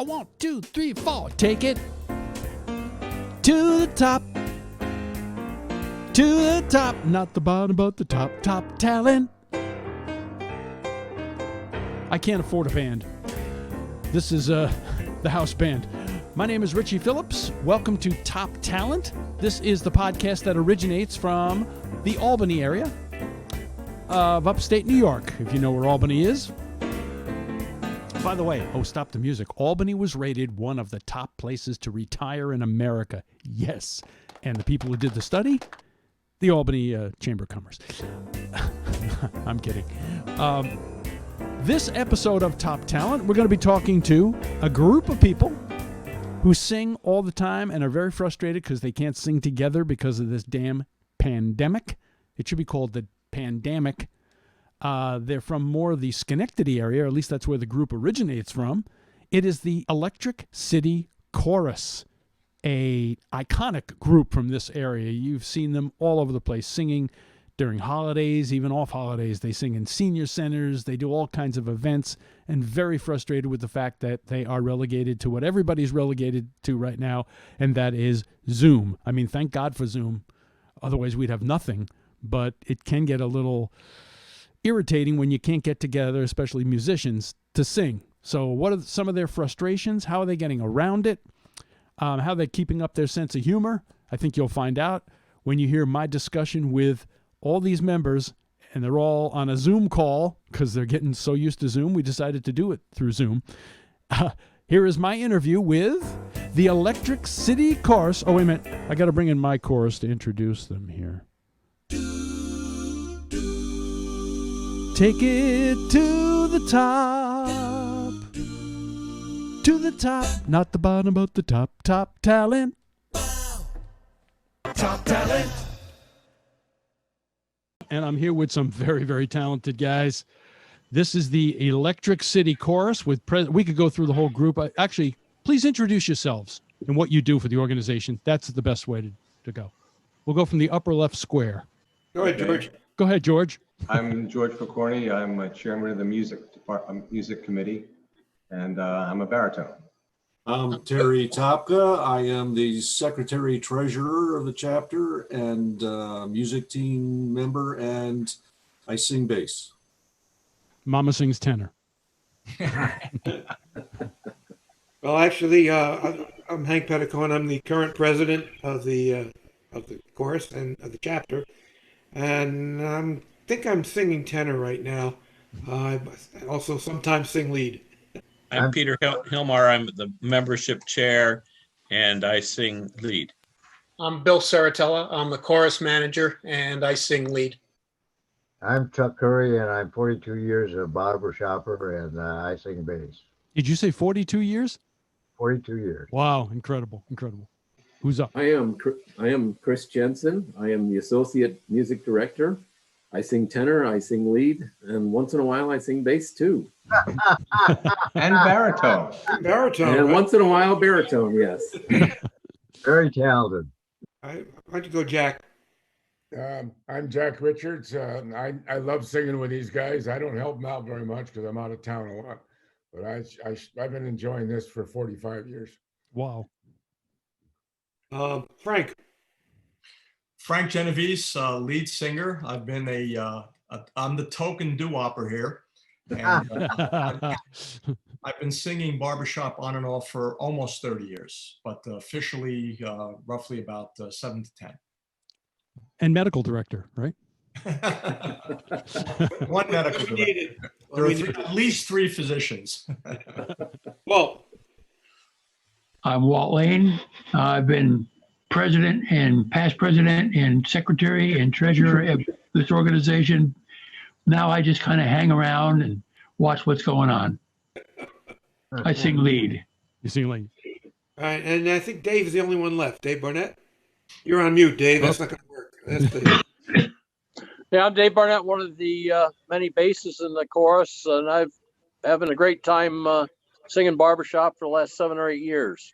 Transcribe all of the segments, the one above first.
A 1, 2, 3, 4. Take it to the top. To the top. Not the bottom, but the top. Top talent. I can't afford a band. This is the house band. My name is Richie Phillips. Welcome to Top Talent. This is the podcast that originates from the Albany area of upstate New York, if you know where Albany is. By the way, stop the music. Albany was rated one of the top places to retire in America. Yes. And the people who did the study, the Albany Chamber of Commerce. I'm kidding. This episode of Top Talent, we're going to be talking to a group of people who sing all the time and are very frustrated because they can't sing together because of this damn pandemic. It should be called the pandemic. They're from more of the Schenectady area, or at least that's where the group originates from. It is the Electric City Chorous, a iconic group from this area. You've seen them all over the place singing during holidays, even off holidays. They sing in senior centers. They do all kinds of events, and very frustrated with the fact that they are relegated to what everybody's relegated to right now, and that is Zoom. I mean, thank God for Zoom. Otherwise, we'd have nothing, but it can get a little irritating when you can't get together, especially musicians, to sing. So what are some of their frustrations? How are they getting around it? How are they keeping up their sense of humor? I think you'll find out when you hear my discussion with all these members, and they're all on a Zoom call because they're getting so used to Zoom. We decided to do it through Zoom. Here is my interview with the Electric City Chorous. Oh, wait a minute. I got to bring in my chorus to introduce them here. Take it to the top. To the top. Not the bottom, but the top. Top talent. Top talent. And I'm here with some very, very talented guys. This is the Electric City Chorous. We could go through the whole group. Actually, please introduce yourselves and what you do for the organization. That's the best way to go. We'll go from the upper left square. Go ahead, George. Go ahead, George. I'm George Picorni. I'm a chairman of the music committee, and I'm a baritone. I'm Terry Topka. I am the secretary treasurer of the chapter and music team member, and I sing bass. Mama sings tenor. Well, actually, I'm Hank Petticone. I'm the current president of the chorus and of the chapter, and I think I'm singing tenor right now. I also sometimes sing lead. I'm Peter Hilmar. I'm the membership chair, and I sing lead. I'm Bill Saratella. I'm the chorus manager, and I sing lead. I'm Chuck Curry, and I'm 42 years a barbershopper, and I sing bass. Did you say 42 years? 42 years. Wow, incredible, incredible. Who's up? I am Chris Jensen. I am the associate music director. I sing tenor, I sing lead, and once in a while I sing bass too. And baritone. Baritone. And right? once in a while baritone, yes. Very talented. I'd like to go, Jack. I'm Jack Richards. I love singing with these guys. I don't help them out very much because I'm out of town a lot. But I've been enjoying this for 45 years. Wow. Frank Genovese, lead singer. I've been I'm the token doo-wopper here. And I've been singing barbershop on and off for almost 30 years, but officially roughly about 7 to 10. And medical director, right? One medical director. There are at least 3 physicians. Well, I'm Walt Lane. I've been president and past president and secretary and treasurer of this organization. Now I just kind of hang around and watch what's going on. I sing lead. You sing lead. all right, and I think Dave's the only one left. Dave Barnett. You're on mute, Dave. That's not going to work. That's Yeah, I'm Dave Barnett, one of the many bassists in the chorus, and I've having a great time singing barbershop for the last 7 or 8 years.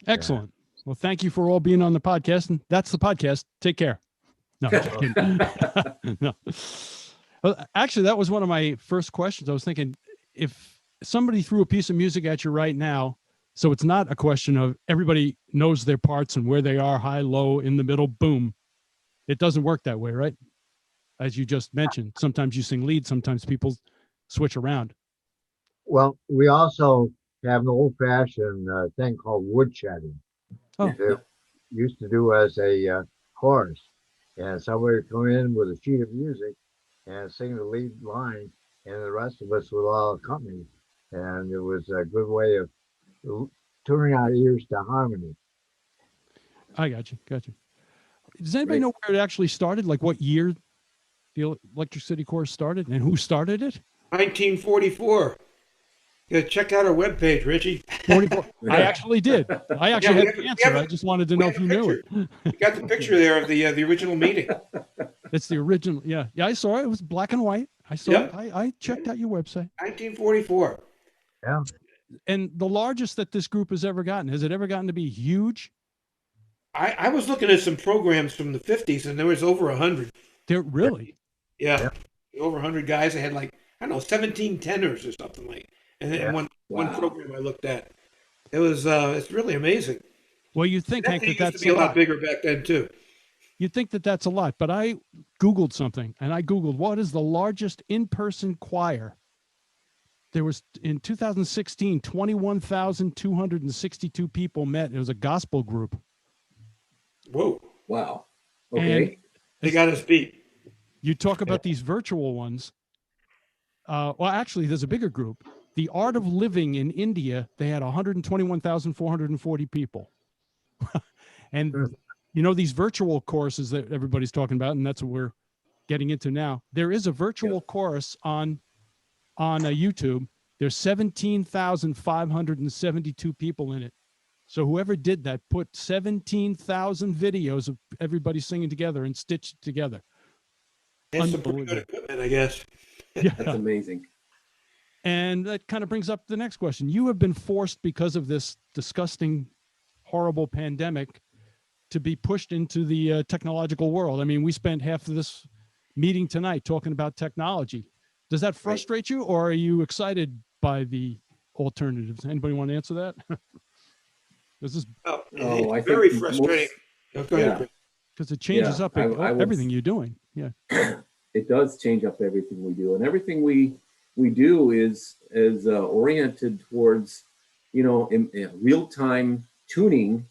Excellent. Well, thank you for all being on the podcast. And that's the podcast. Take care. No, just kidding. No. Well, actually, that was one of my first questions. I was thinking, if somebody threw a piece of music at you right now. So it's not a question of everybody knows their parts and where they are, high, low, in the middle, boom. It doesn't work that way, right? As you just mentioned, sometimes you sing lead, sometimes people switch around. Well, we also have an old-fashioned thing called woodshedding. Oh. That used to do as a chorus, and somebody would come in with a sheet of music and sing the lead line, and the rest of us would all accompany. And it was a good way of tuning our ears to harmony. I got you. Does anybody know where it actually started? Like what year the Electric City Chorous started and who started it? 1944. Yeah, check out our webpage, Richie. 44. I actually did. I actually had the answer. have I just wanted to know if you knew it. You got the picture there of the original meeting. It's the original. Yeah. Yeah, I saw it. It was black and white. I saw it. I checked out your website. 1944. Yeah. And the largest that this group has ever gotten, has it ever gotten to be huge? I was looking at some programs from the 50s, and there was over 100. There really? Yeah. Over 100 guys. They had like, I don't know, 17 tenors or something like. And then one program I looked at, it was it's really amazing. Well, you think, Hank, used that's to be a lot bigger back then too. You'd think that that's a lot, but I Googled something, and I Googled what is the largest in-person choir. There was, in 2016, 21,262 people met. It was a gospel group. Whoa. Wow. Okay. And they got us beat. You talk about these virtual ones. Well, actually, there's a bigger group. The Art of Living in India, they had 121,440 people. And you know, these virtual choruses that everybody's talking about, and that's what we're getting into now. There is a virtual chorus on YouTube. There's 17,572 people in it. So whoever did that put 17,000 videos of everybody singing together and stitched together. That's some pretty good equipment, I guess. Yeah. That's amazing. And that kind of brings up the next question. You have been forced, because of this disgusting, horrible pandemic, to be pushed into the technological world. I mean, we spent half of this meeting tonight talking about technology. Does that frustrate you, or are you excited by the alternatives? Anybody want to answer that? This is it's very frustrating. Go ahead. Because it changes up everything you're doing. Yeah. It does change up everything we do, and everything we do is oriented towards, in real-time tuning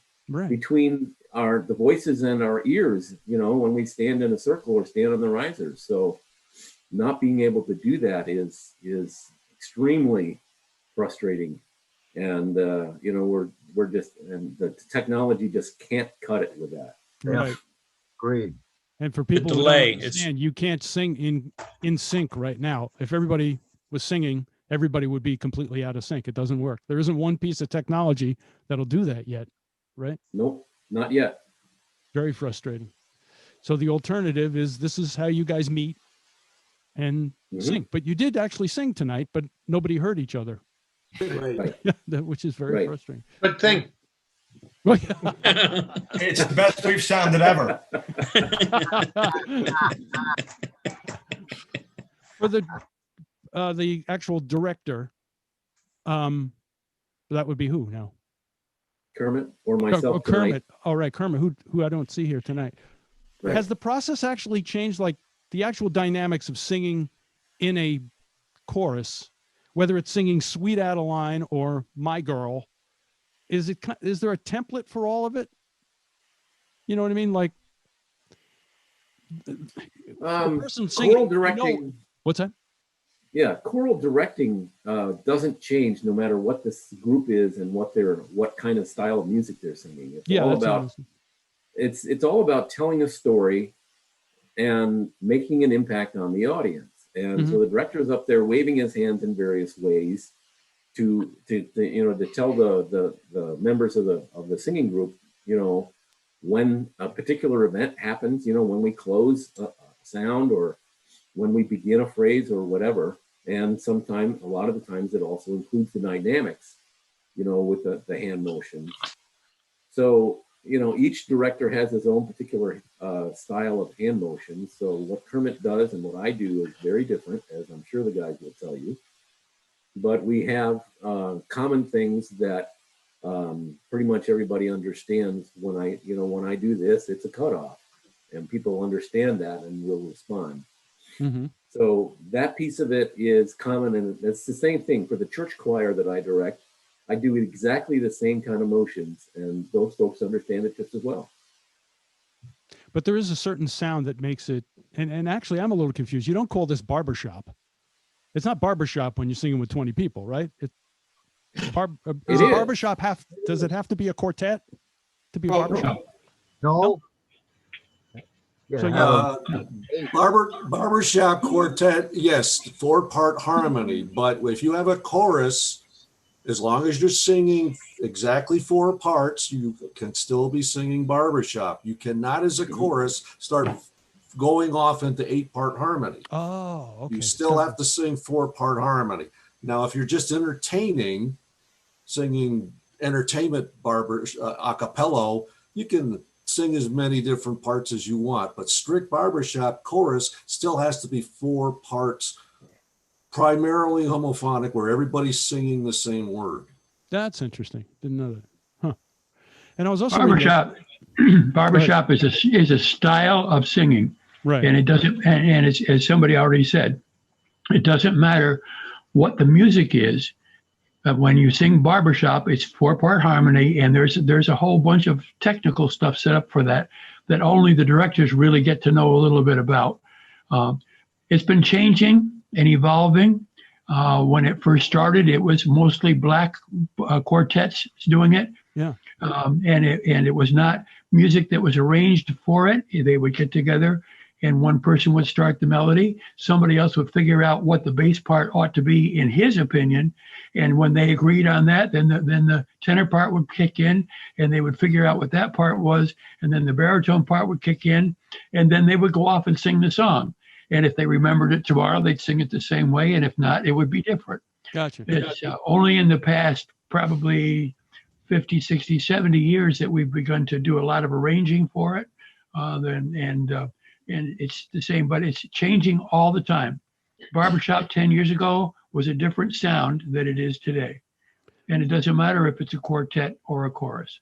between the voices and our ears, when we stand in a circle or stand on the risers. So not being able to do that is extremely frustrating. And, we're just, and the technology just can't cut it with that. Right. Agreed. And for people who don't understand, you can't sing in sync right now. If everybody was singing, everybody would be completely out of sync. It doesn't work. There isn't one piece of technology that'll do that yet, right? Nope, not yet. Very frustrating. So the alternative is, this is how you guys meet and sing. But you did actually sing tonight, but nobody heard each other. Right. Which is very frustrating. Good thing. It's the best we've sounded ever. For the actual director, that would be who now? Kermit or myself. Kermit. All right, Kermit, who I don't see here tonight. Right. Has the process actually changed, like the actual dynamics of singing in a chorus, whether it's singing Sweet Adeline or My Girl? Is there a template for all of it? You know what I mean? Like, the person singing, choral directing. What's that? Yeah, choral directing doesn't change no matter what this group is and what kind of style of music they're singing. It's all about telling a story and making an impact on the audience. And so the director's up there waving his hands in various ways to tell the members of the singing group, when a particular event happens, when we close a sound or when we begin a phrase or whatever. And sometimes, a lot of the times, it also includes the dynamics, with the hand motions. So, each director has his own particular style of hand motions. So what Kermit does and what I do is very different, as I'm sure the guys will tell you. but we have common things that pretty much everybody understands. When I do this, it's a cutoff, and people understand that and will respond. Mm-hmm. So that piece of it is common, and it's the same thing for the church choir that I direct. I do exactly the same kind of motions, and those folks understand it just as well. But there is a certain sound that makes it, and actually I'm a little confused. You don't call this barbershop. It's not barbershop when you're singing with 20 people, right? Does a barbershop does it have to be a quartet to be a barbershop? No. So barbershop quartet, yes, 4-part harmony. But if you have a chorus, as long as you're singing exactly 4 parts, you can still be singing barbershop. You cannot, as a chorus, start going off into 8-part harmony. Oh, okay. You still have to sing 4-part harmony. Now, if you're just entertaining, singing entertainment a cappella, you can sing as many different parts as you want, but strict barbershop chorus still has to be 4 parts, primarily homophonic, where everybody's singing the same word. That's interesting. Didn't know that. Huh. And I was also barbershop is a style of singing, right? And it doesn't, and it's, as somebody already said, it doesn't matter what the music is. When you sing barbershop, it's 4-part harmony, and there's a whole bunch of technical stuff set up for that only the directors really get to know a little bit about. It's been changing and evolving. When it first started, it was mostly black quartets doing it. Yeah. And it was not music that was arranged for it. They would get together and one person would start the melody. Somebody else would figure out what the bass part ought to be in his opinion. And when they agreed on that, then the tenor part would kick in and they would figure out what that part was. And then the baritone part would kick in and then they would go off and sing the song. And if they remembered it tomorrow, they'd sing it the same way. And if not, it would be different. Gotcha. It's only in the past, probably 50, 60, 70 years that we've begun to do a lot of arranging for it. And it's the same, but it's changing all the time. Barbershop 10 years ago was a different sound than it is today. And it doesn't matter if it's a quartet or a chorus.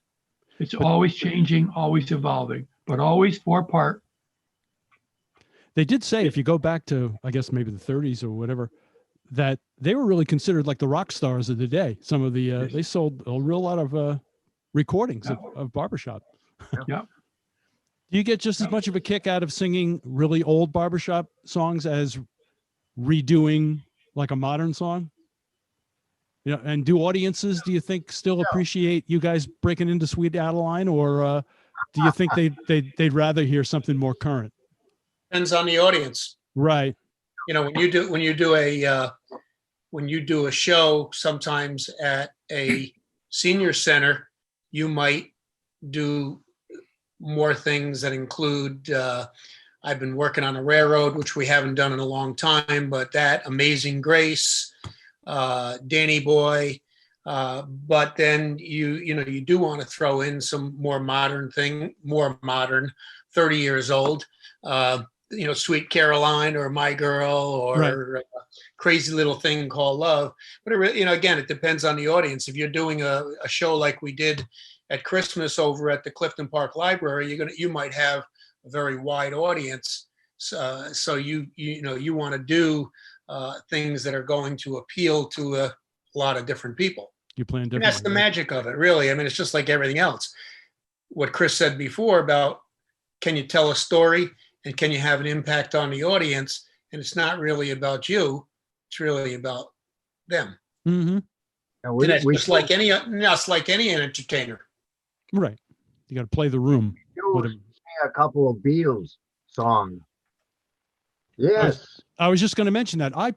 It's always changing, always evolving, but always 4-part. They did say, if you go back to, I guess, maybe the 30s or whatever, that they were really considered like the rock stars of the day. Some of the, they sold a real lot of recordings of barbershop. Yeah. Do you get just as much of a kick out of singing really old barbershop songs as redoing like a modern song? You know, and do audiences, do you think, still appreciate you guys breaking into Sweet Adeline, or do you think they'd rather hear something more current? Depends on the audience. Right. You know, when you do a show sometimes at a senior center, you might do more things that include, I've been working on a railroad, which we haven't done in a long time, but that, Amazing Grace, Danny Boy, but then you do want to throw in some more modern, 30 years old, Sweet Caroline or My Girl or right. Crazy Little Thing Called Love. But again, it depends on the audience. If you're doing a show like we did at Christmas over at the Clifton Park Library, you might have a very wide audience. So you want to do things that are going to appeal to a lot of different people. You plan differently. And that's the magic of it, really. I mean, it's just like everything else. What Chris said before about, can you tell a story and can you have an impact on the audience? And it's not really about you. It's really about them. Mm-hmm. And that's just like any entertainer. Right. You got to play the room. A couple of Beatles songs. Yes. I was just going to mention that I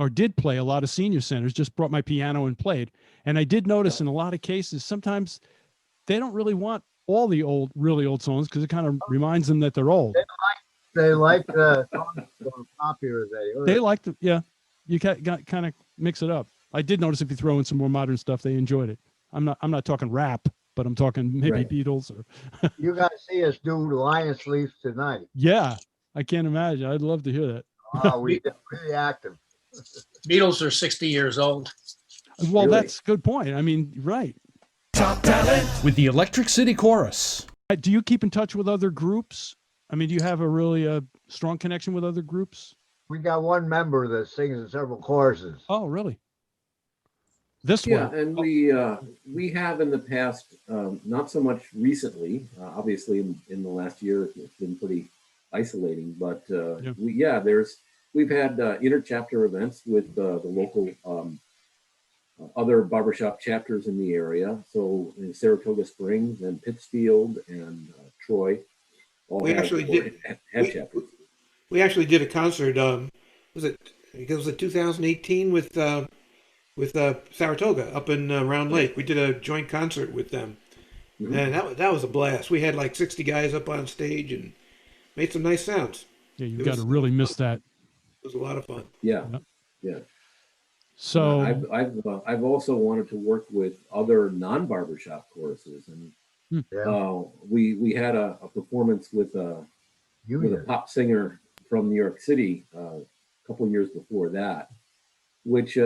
did play a lot of senior centers, just brought my piano and played. And I did notice in a lot of cases, sometimes they don't really want all the really old songs because it kind of reminds them that they're old. They like the songs that are popular. They like the, yeah. You got kind of mix it up. I did notice if you throw in some more modern stuff, they enjoyed it. I'm not talking rap, but I'm talking maybe right. Beatles or. You got to see us do Lion Sleeps Tonight. Yeah, I can't imagine. I'd love to hear that. We get really active. Beatles are 60 years old. Well, Really? that's a good point. I mean, right. Top Talent with the Electric City Chorus. Do you keep in touch with other groups? I mean, do you have a really strong connection with other groups? We got one member that sings in several choruses. Oh, really? This Yeah, one? and we have in the past, not so much recently. Obviously, in the last year, it's been pretty isolating. But we've had interchapter events with the local other barbershop chapters in the area. So in Saratoga Springs and Pittsfield and Troy, all We have, actually or did. have chapters. We actually did a concert. Was it? It was 2018 with Saratoga up in Round Lake. We did a joint concert with them, and that was a blast. We had like 60 guys up on stage and made some nice sounds. Yeah, you've got to really miss that. It was a lot of fun. Yeah, Yep. yeah. So I've also wanted to work with other non-barbershop choruses, and we had a performance with a pop singer from New York City a couple of years before that, which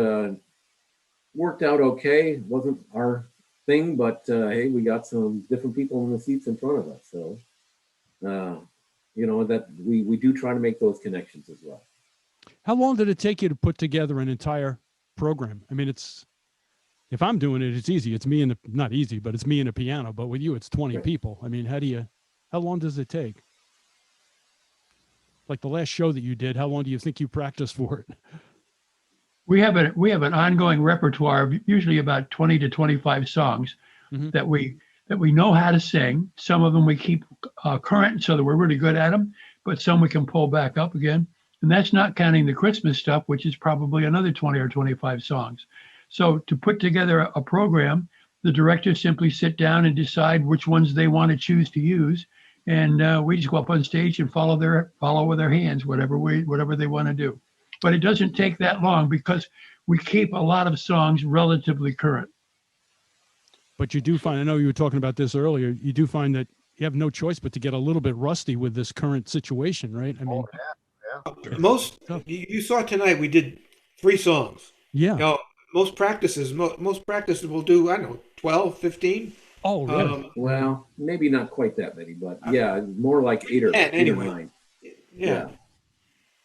worked out okay. It wasn't our thing, but hey, we got some different people in the seats in front of us, so that we do try to make those connections as well. how long did it take you to put together an entire program? I mean, if I'm doing it, it's easy. It's me and not easy, but it's me and a piano. But with you, it's 20 people. I mean, how long does it take? Like the last show that you did, how long do you think you practiced for it? We have an ongoing repertoire of usually about 20 to 25 songs that we know how to sing. Some of them we keep current so that we're really good at them, but some we can pull back up again. And that's not counting the Christmas stuff, which is probably another 20 or 25 songs. So to put together a program, the directors simply sit down and decide which ones they want to choose to use. And we just go up on stage and follow with their hands, whatever they want to do. But it doesn't take that long because we keep a lot of songs relatively current. But you do find, I know you were talking about this earlier, you do find that you have no choice but to get a little bit rusty with this current situation, right? I mean, You saw tonight we did 3 songs. Yeah. Most practices will do, I don't know, 12, 15. Oh, really? Well, maybe not quite that many, but yeah, more like 8 or 9. Yeah.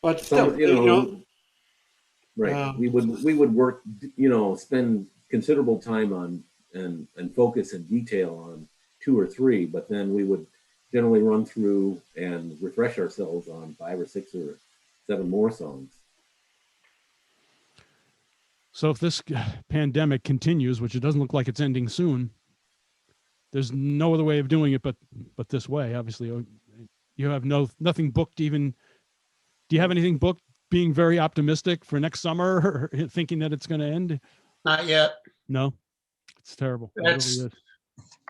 But still, right. We would work, spend considerable time on and focus and detail on 2 or 3, but then we would generally run through and refresh ourselves on 5 or 6 or 7 more songs. So if this pandemic continues, which it doesn't look like it's ending soon, there's no other way of doing it but this way. Obviously, you have nothing booked. Even, do you have anything booked? Being very optimistic for next summer, or thinking that it's going to end? Not yet. No, it's terrible. It really is.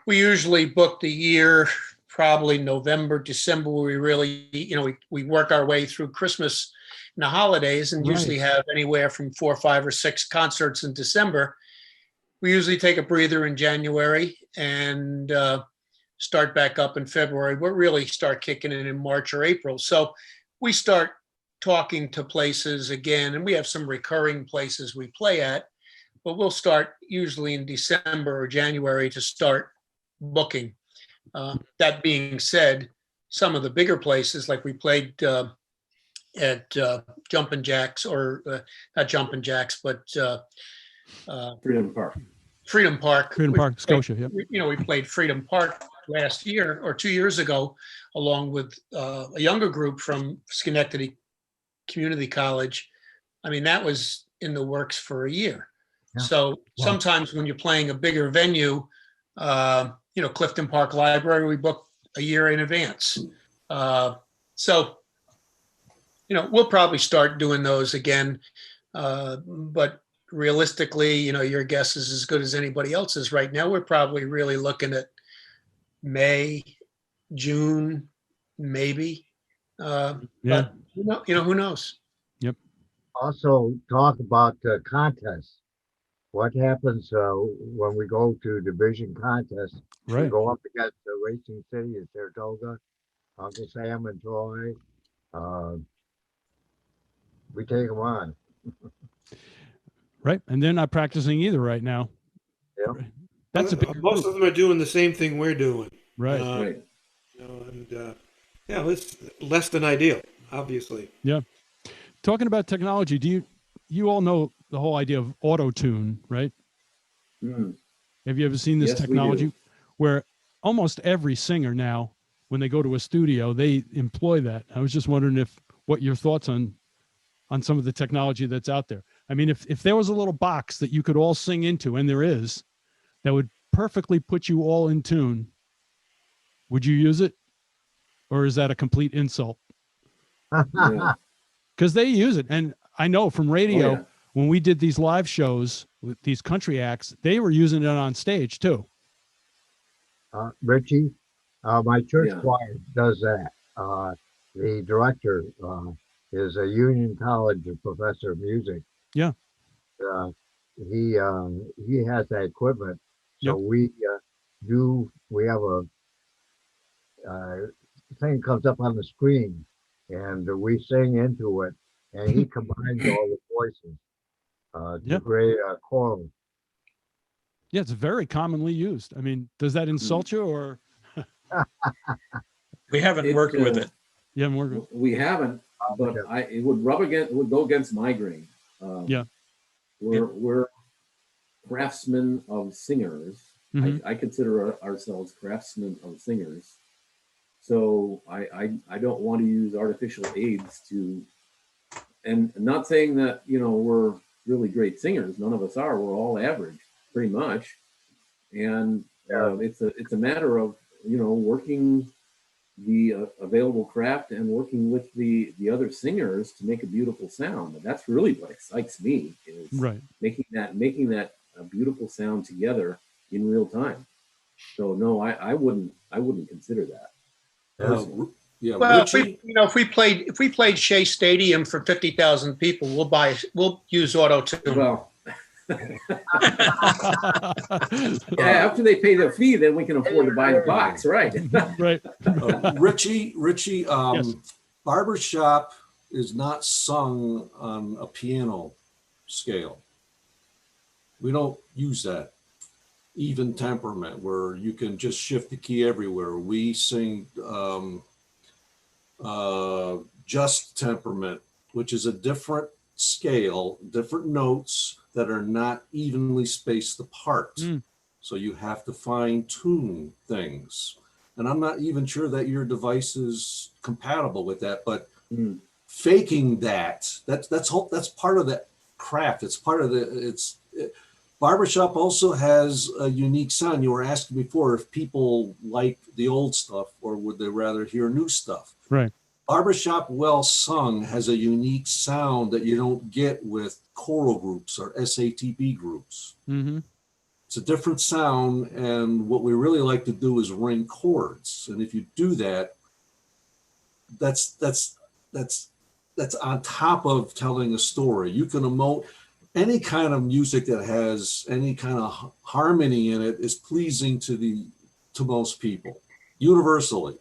We usually book the year probably November, December. Where we really, we work our way through Christmas and the holidays, and usually have anywhere from 4, 5, or 6 concerts in December. We usually take a breather in January and start back up in February. We'll really start kicking in March or April. So we start talking to places again, and we have some recurring places we play at, but we'll start usually in December or January to start booking. That being said, some of the bigger places, like we played at Jumpin' Jacks, or not Jumpin' Jacks, but Freedom Park. Freedom Park, Scotia. Yep. We played Freedom Park last year or 2 years ago, along with a younger group from Schenectady Community College. I mean, that was in the works for a year. Yeah. So sometimes when you're playing a bigger venue, Clifton Park Library, we book a year in advance. So we'll probably start doing those again. But realistically, your guess is as good as anybody else's. Right now, we're probably really looking at May, June, maybe. But who knows? Yep. Also, talk about the contests. What happens when we go to division contests? Right. We go up against the Racing City in Saratoga, Uncle Sam and Troy. We take them on. Right. And they're not practicing either right now. Yeah. Right. That's a big most of them are doing the same thing we're doing. Right. Right. And yeah, it's less than ideal, obviously. Yeah. Talking about technology, you all know the whole idea of auto tune, right? Mm. Have you ever seen this Yes, we technology do. where almost every singer now, when they go to a studio, they employ that? I was just wondering what your thoughts on some of the technology that's out there. I mean, if there was a little box that you could all sing into, and there is, that would perfectly put you all in tune, would you use it? Or is that a complete insult? Yeah. Because they use it. And I know from radio, Oh, yeah. when we did these live shows with these country acts, they were using it on stage too. Richie, my church Yeah. choir does that. The director is a Union College professor of music. Yeah. He has that equipment. So Yep. we have a thing comes up on the screen, and we sing into it, and he combines all the voices to create a choral. Yeah, it's very commonly used. I mean, does that insult you or? We haven't worked with it. You haven't worked with it? We haven't, but it would go against my grain. Yeah. We're craftsmen of singers. Mm-hmm. I consider ourselves craftsmen of singers. So I don't want to use artificial aids and not saying that, we're really great singers. None of us are. We're all average, pretty much. And it's a matter of, working the available craft and working with the other singers to make a beautiful sound. And that's really what excites me, is making that a beautiful sound together in real time. So no, I wouldn't consider that. Yeah, Well, Richie? if we played Shea Stadium for 50,000 people, we'll use auto tune. Well, after they pay their fee, then we can afford to buy the box, right? Right. Richie, Yes. barbershop is not sung on a piano scale. We don't use that. Even temperament, where you can just shift the key everywhere. We sing just temperament, which is a different scale, different notes that are not evenly spaced apart. So you have to fine tune things. And I'm not even sure that your device is compatible with that, but faking that's part of that craft. It's part of barbershop also has a unique sound. You were asking before if people like the old stuff or would they rather hear new stuff. Right. Barbershop well sung has a unique sound that you don't get with choral groups or SATB groups. Mm-hmm. It's a different sound, and what we really like to do is ring chords. And if you do that, that's on top of telling a story. You can emote. Any kind of music that has any kind of harmony in it is pleasing to most people, universally.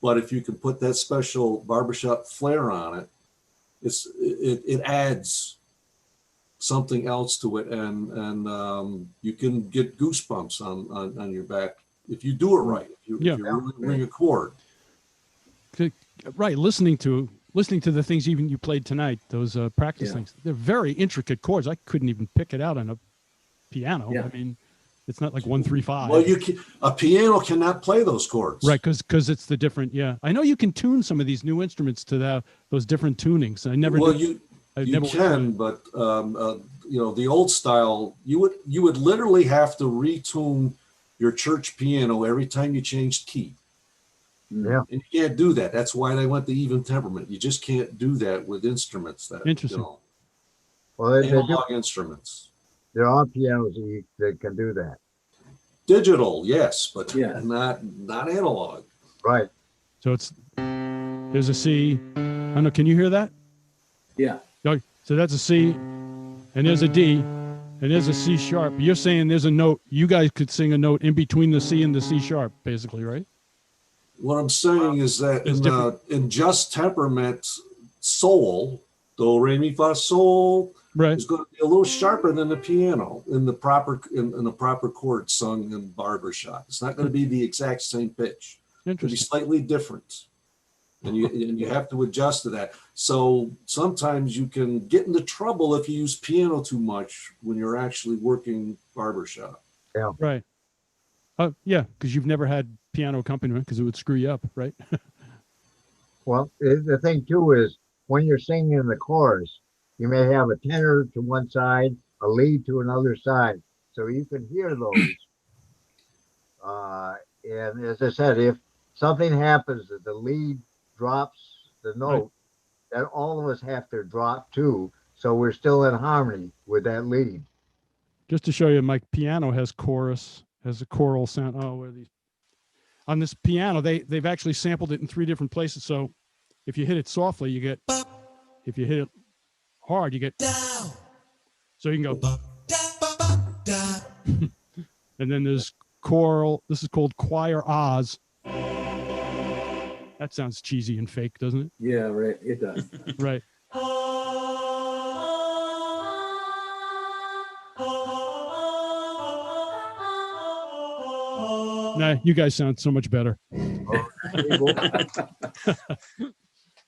But if you can put that special barbershop flair on it, it adds something else to it, and you can get goosebumps on your back if you do it right. If you really ring a chord. Right, listening to the things even you played tonight, those practice things, they're very intricate chords. I couldn't even pick it out on a piano. I mean, it's not like 1, 3, 5. Well, a piano cannot play those chords. Right, because it's the different. Yeah, I know you can tune some of these new instruments to those different tunings. I never. Well, you can, but the old style, you would literally have to retune your church piano every time you changed key. Yeah. And you can't do that. That's why they went to even temperament. You just can't do that with instruments that, Interesting. Well, analog instruments. There are pianos that can do that. Digital, yes, but not analog. Right. So there's a C. I don't know. Can you hear that? Yeah. So that's a C, and there's a D, and there's a C sharp. You're saying there's a note. You guys could sing a note in between the C and the C sharp, basically, right? What I'm saying is that in just temperament, sol, do, re, mi, fa, sol, Right. is going to be a little sharper than the piano in the proper in the proper chord sung in barbershop. It's not going to be the exact same pitch. It's going to be slightly different. And you have to adjust to that. So sometimes you can get into trouble if you use piano too much when you're actually working barbershop. Yeah. Right. Yeah, because you've never had piano accompaniment because it would screw you up, right? Well, the thing too is when you're singing in the chorus, you may have a tenor to one side, a lead to another side, so you can hear those. And as I said, if something happens that the lead drops the note, then all of us have to drop too, so we're still in harmony with that lead. Just to show you, my piano has chorus, has a choral sound. Oh, where are these? On this piano, they've actually sampled it in 3 different places. So if you hit it softly, you get. If you hit it hard, you get. So you can go. And then there's choral. This is called Choir Oz. That sounds cheesy and fake, doesn't it? Yeah, right. It does. Right. Nah, you guys sound so much better.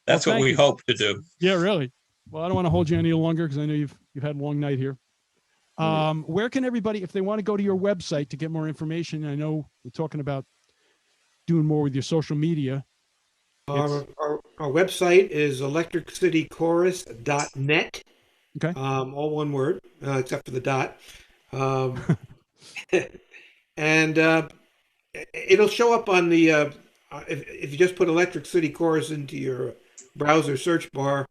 That's what we hope to do. Yeah, really. Well, I don't want to hold you any longer because I know you've had a long night here. Where can everybody, if they want to go to your website to get more information? I know we're talking about doing more with your social media. Our website is electriccitychorus.net. Okay. All one word, except for the dot. And it'll show up on the, if you just put Electric City Chorus into your browser search bar,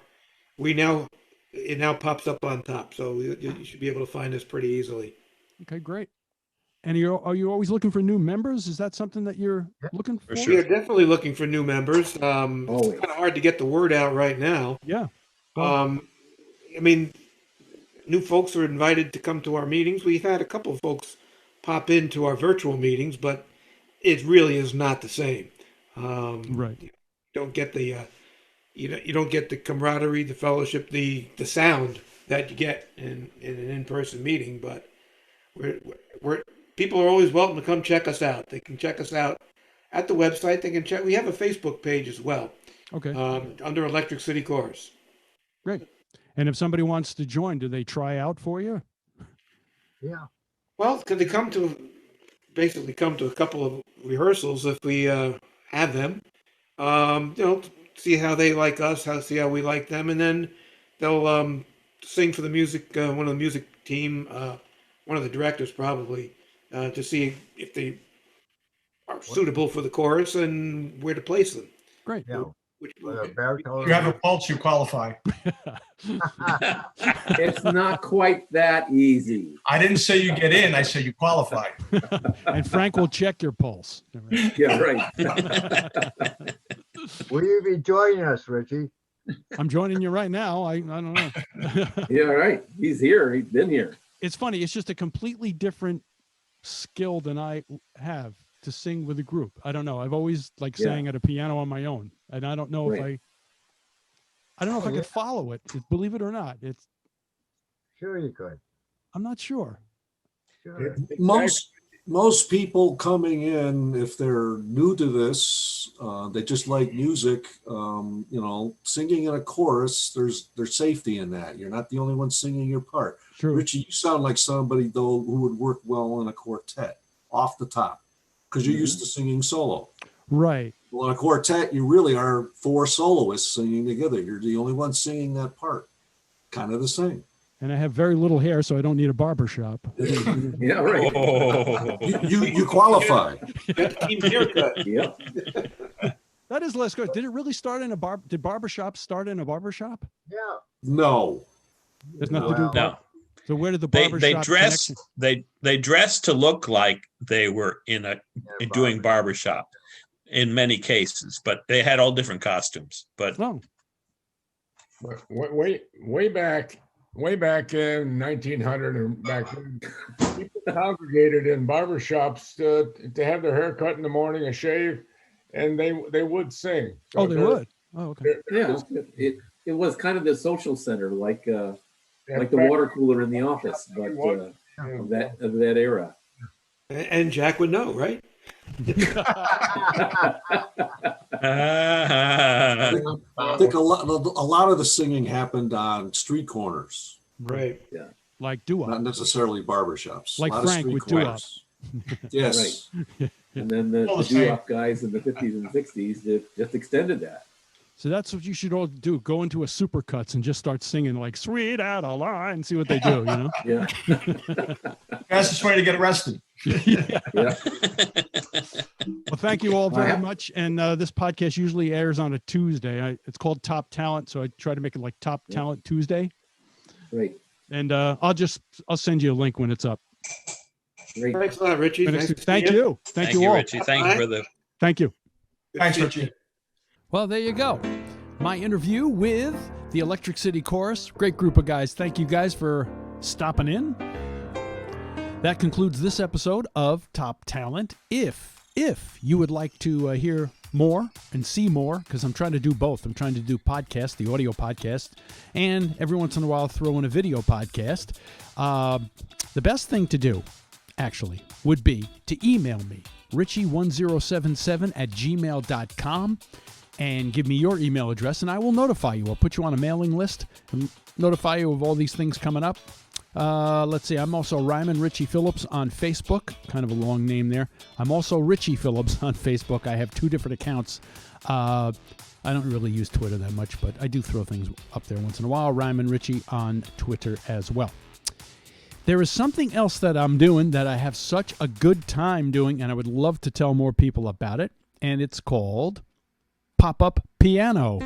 it now pops up on top. So you should be able to find us pretty easily. Okay, great. And are you always looking for new members? Is that something that you're looking for? We are definitely looking for new members. It's kind of hard to get the word out right now. Yeah. I mean, new folks are invited to come to our meetings. We've had a couple of folks pop into our virtual meetings, but it really is not the same. Right. You don't get the you don't get the camaraderie, the fellowship, the sound that you get in an in-person meeting. But people are always welcome to come check us out. They can check us out at the website. They can check. We have a Facebook page as well. Okay. Under Electric City Chorus. Great. And if somebody wants to join, do they try out for you? Yeah. Well, could they come to a couple of rehearsals if we have them? See how they like us, see how we like them, and then they'll sing for the music. One of the music team, one of the directors probably, to see if they are suitable for the chorus and where to place them. Great. Yeah. If you have a pulse, you qualify. It's not quite that easy. I didn't say you get in. I said you qualify. And Frank will check your pulse. Yeah, right. Will you be joining us, Richie? I'm joining you right now. I don't know. Yeah, right. He's here. He's been here. It's funny. It's just a completely different skill than I have to sing with a group. I don't know. I've always sang at a piano on my own, and I don't know if I don't know if I could follow it. Believe it or not, it's. Sure, you could. I'm not sure. Sure. Most people coming in, if they're new to this, they just like music. Singing in a chorus, there's safety in that. You're not the only one singing your part. True. Richie, you sound like somebody though who would work well in a quartet off the top, because you're used to singing solo. Right. Well, in a quartet, you really are 4 soloists singing together. You're the only one singing that part. Kind of the same. And I have very little hair, so I don't need a barbershop. Yeah, right. Oh. You qualify. Got the team haircut. Yep. That is less good. Did it really start in a Did barbershop start in a barbershop? Yeah. No. There's nothing to do with No. So where did the They barbershop dress connection- they dressed to look like they were doing barbershop in many cases, but they had all different costumes. But Oh, Way back in 1900 and back then, people congregated in barbershops to have their hair cut in the morning, a shave, and they would sing. So they would. Oh, okay. Yeah, it was kind of the social center, like like the water cooler in the office, but of that era. And Jack would know, right? I think a lot of the singing happened on street corners. Right. Yeah. Like doo-wop. Not necessarily barbershops. Like a lot Frank of with street doo-wop. corners. Yes. Right. And then the doo-wop guys in the 50s and 60s just extended that. So that's what you should all do. Go into a Supercuts and just start singing like "Sweet Out of Line." See what they do, you know? Yeah. That's just way to get arrested. Yeah. Yeah. Well, thank you all very much. And this podcast usually airs on a Tuesday. It's called Top Talent, so I try to make it like Top Talent Tuesday. Great. And I'll send you a link when it's up. Great. Thanks a lot, Richie. Nice to see Thank you. Thank you all. Richie. Thank you for the. Thank you. Thanks, Richie. Well, there you go. My interview with the Electric City Chorus. Great group of guys. Thank you guys for stopping in. That concludes this episode of Top Talent. If you would like to hear more and see more, because I'm trying to do both. I'm trying to do podcast, the audio podcast, and every once in a while throw in a video podcast. The best thing to do, actually, would be to email me, richie1077@gmail.com, and give me your email address, and I will notify you. I'll put you on a mailing list and notify you of all these things coming up. Let's see. I'm also Ryman Richie Phillips on Facebook. Kind of a long name there. I'm also Richie Phillips on Facebook. I have 2 different accounts. I don't really use Twitter that much, but I do throw things up there once in a while. Ryman Richie on Twitter as well. There is something else that I'm doing that I have such a good time doing, and I would love to tell more people about it. And it's called Pop-Up Piano.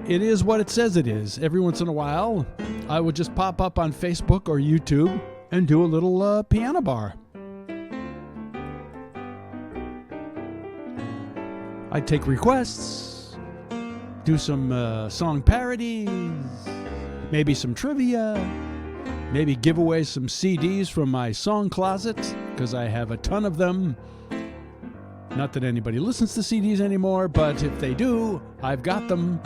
It is what it says it is. Every once in a while, I would just pop up on Facebook or YouTube and do a little piano bar. I'd take requests, do some song parodies, maybe some trivia, maybe give away some CDs from my song closet, because I have a ton of them. Not that anybody listens to CDs anymore, but if they do, I've got them.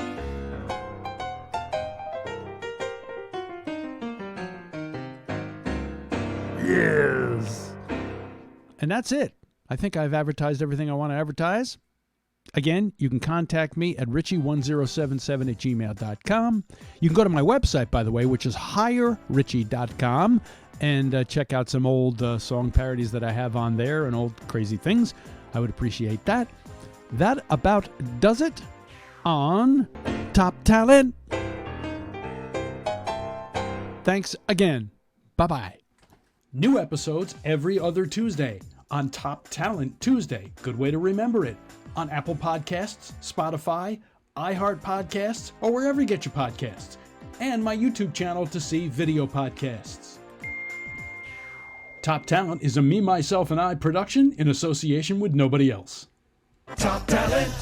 Yes. And that's it. I think I've advertised everything I want to advertise. Again, you can contact me at richie1077@gmail.com. You can go to my website, by the way, which is hirerichie.com, and check out some old song parodies that I have on there and old crazy things. I would appreciate that. That about does it on Top Talent. Thanks again. Bye-bye. New episodes every other Tuesday on Top Talent Tuesday. Good way to remember it. On Apple Podcasts, Spotify, iHeart Podcasts, or wherever you get your podcasts. And my YouTube channel to see video podcasts. Top Talent is a Me, Myself, and I production in association with nobody else. Top Talent!